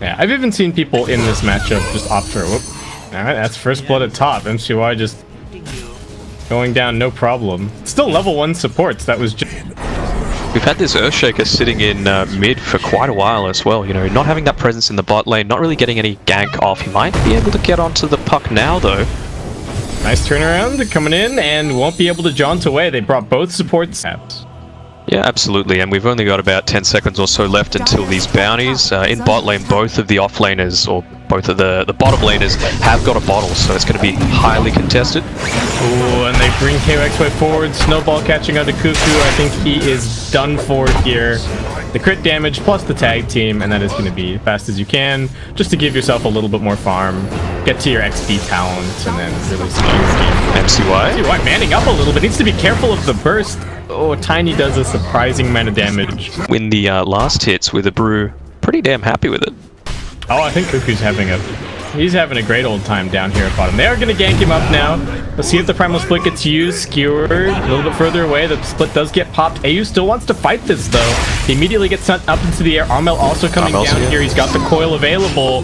Yeah, I've even seen people in this matchup just opt for whoop. Alright, that's first blood at top. MCY just going down, no problem. Still level 1 supports, that was just... We've had this Earthshaker sitting in mid for quite a while as well, you know, not having that presence in the bot lane, not really getting any gank off. He might be able to get onto the puck now, though. Nice turnaround, coming in, and won't be able to jaunt away. They brought both supports out. Yeah, absolutely, and we've only got about 10 seconds or so left until these bounties. In bot lane, both of the offlaners, or both of the bottom laners, have got a bottle, so it's going to be highly contested. Ooh, and they bring KOXY forward. Snowball catching onto Cuckoo. I think he is done for here. The crit damage plus the tag team, and that is going to be fast as you can, just to give yourself a little bit more farm, get to your XP talent, and then really secure the game. MCY manning up a little bit, needs to be careful of the burst. Oh, Tiny does a surprising amount of damage. Win the last hits with a brew, pretty damn happy with it. Oh, I think Cuckoo's having a great old time down here at bottom. They are going to gank him up now. Let's see if the Primal Split gets used. Skewered a little bit further away. The split does get popped. AU still wants to fight this, though. He immediately gets sent up into the air. Armel also coming down here. He's got the coil available.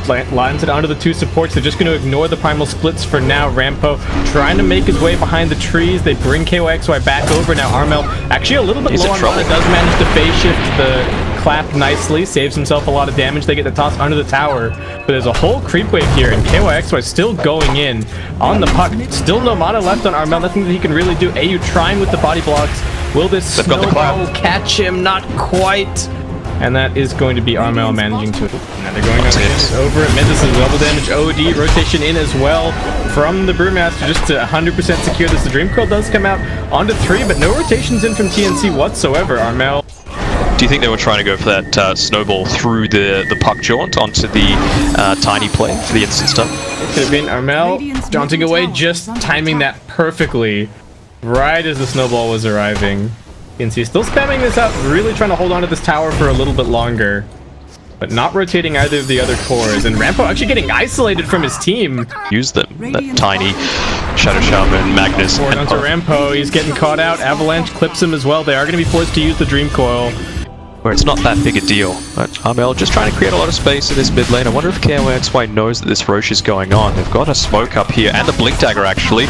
Lines it onto the 2 supports. They're just going to ignore the Primal Splits for now. Rampo trying to make his way behind the trees. They bring KOXY back over. Now Armel actually a little bit low on mana. Does manage to phase shift the clap nicely. Saves himself a lot of damage. They get the toss under the tower. But there's a whole creep wave here, and KOXY still going in on the puck. Still no mana left on Armel. Nothing that he can really do. AU trying with the body blocks. Will this snowball catch him? Not quite. And that is going to be Armel managing to... Now they're going over at mid. This is level damage OD. Rotation in as well from the Brewmaster just to 100% secure this. The Dream Coil does come out onto 3, but no rotations in from TNC whatsoever. Armel... Do you think they were trying to go for that snowball through the puck jaunt onto the Tiny play for the instant stun? It could have been Armel jaunting away, just timing that perfectly right as the snowball was arriving. TNC still spamming this out, really trying to hold on to this tower for a little bit longer, but not rotating either of the other cores. And Rampo actually getting isolated from his team. Use them, that Tiny, Shadow Shaman, Magnus. Forward onto Rampo, he's getting caught out. Avalanche clips him as well. They are going to be forced to use the Dream Coil. Where it's not that big a deal. But Armel just trying to create a lot of space in this mid lane. I wonder if KOXY knows that this Roche is going on. They've got a smoke up here, and the Blink Dagger actually.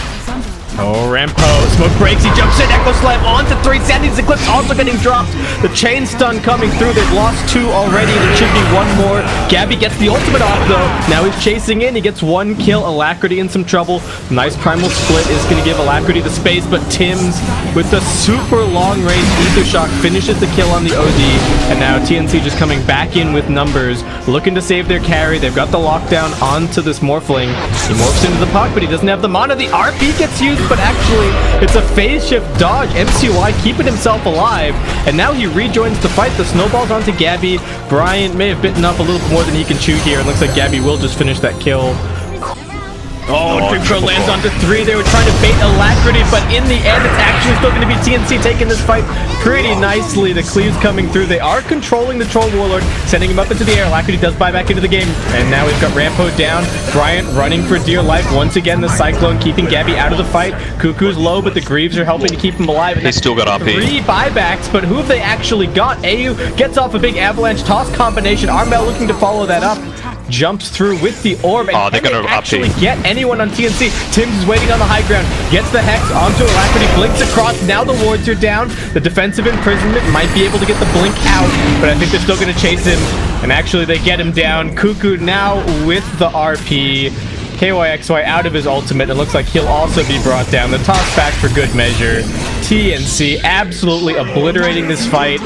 Oh, Rampo, smoke breaks, he jumps in, Echo Slam onto 3, Sandy's Eclipse also getting dropped. The chain stun coming through, they've lost 2 already, there should be 1 more. Gabby gets the ultimate off though, now he's chasing in, he gets 1 kill, Alacrity in some trouble. Nice Primal Split is going to give Alacrity the space, but Tim's with the super long range Ether Shock finishes the kill on the OD, and now TNC just coming back in with numbers, looking to save their carry. They've got the lockdown onto this Morphling. He morphs into the puck, but he doesn't have the mana. The RP gets used, but actually it's a phase shift dodge. MCY keeping himself alive, and now he rejoins the fight. The snowball's onto Gabby. Bryant may have bitten up a little more than he can chew here. It looks like Gabby will just finish that kill. Oh, Dream Coil lands onto 3. They were trying to bait Alacrity, but in the end, it's actually still going to be TNC taking this fight pretty nicely. The cleaves coming through. They are controlling the Troll Warlord, sending him up into the air. Alacrity does buy back into the game, and now we've got Rampo down. Bryant running for dear life. Once again, the Cyclone keeping Gabby out of the fight. Cuckoo's low, but the Greaves are helping to keep him alive. They still got RP. 3 buybacks, but who have they actually got? AU gets off a big Avalanche toss combination. Armel looking to follow that up. Jumps through with the orb, and they're going to actually get anyone on TNC. Tim's is waiting on the high ground, gets the Hex onto Alacrity, blinks across. Now the wards are down. The defensive imprisonment might be able to get the blink out, but I think they're still going to chase him, and actually they get him down. Cuckoo now with the RP. KYXY out of his ultimate. It looks like he'll also be brought down. The toss back for good measure. TNC absolutely obliterating this fight.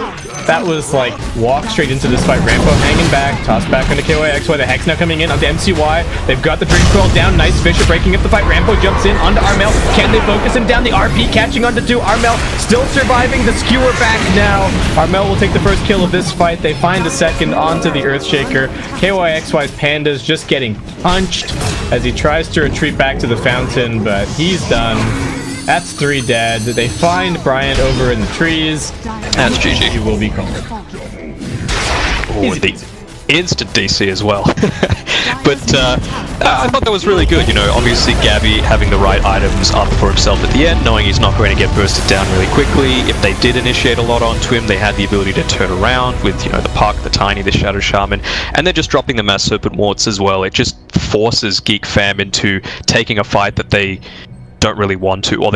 That was like walk straight into this fight. Rampo hanging back, toss back onto KYXY. The Hex now coming in onto MCY. They've got the Dream Coil down. Nice Fisher breaking up the fight. Rampo jumps in onto Armel. Can they focus him down? The RP catching onto 2. Armel still surviving. The skewer back now. Armel will take the first kill of this fight. They find the second onto the Earthshaker. KYXY's Panda's just getting punched as he tries to retreat back to the fountain, but he's done. That's 3 dead. They find Bryant over in the trees. That's GG. He will be called. Oh, the instant DC as well. But I thought that was really good. You know, obviously Gabby having the right items up for himself at the end, knowing he's not going to get bursted down really quickly. If they did initiate a lot onto him, they had the ability to turn around with, you know, the Puck, the Tiny, the Shadow Shaman, and they're just dropping the Mass Serpent Warts as well. It just forces Geek fam into taking a fight that they don't really want to, or